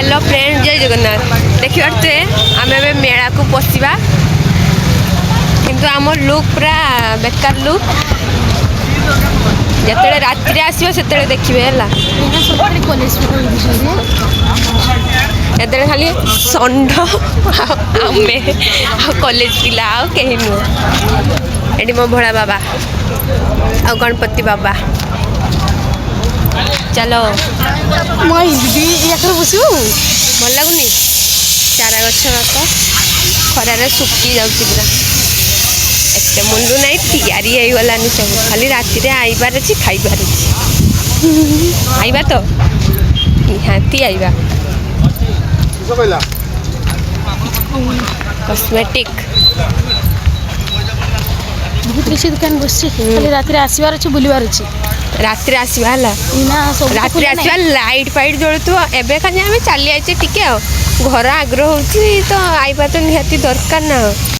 Hello friend जय जगन्नाथ देखिए आम ए मेला को पशिवा किंतु आम लुक पूरा बेकार लुक जिते राति आसो से देखिए है खाली षंढ आमे कॉलेज पिला कहीं नुह ये मो भोला बाबा आ गणपति बाबा चलो बस भल लगुनि चारा गछ खरारे सुखी जाऊँगी पूरा एत मुंडू ना तैयारी हो गलानी सब खाली राति आईबार अच्छी खाइबार अच्छी आईबा तो निहाती आईबा कॉस्मेटिक बहुत किसी दुकान बस खाली राति आसबार अच्छे बुलबार अच्छे राति आसवा है राति आसवा लाइट फाइट जलुव एवं खाली आम चली आइचे टे घर आग्रह हो तो आईबा तो निहाती दरकार ना।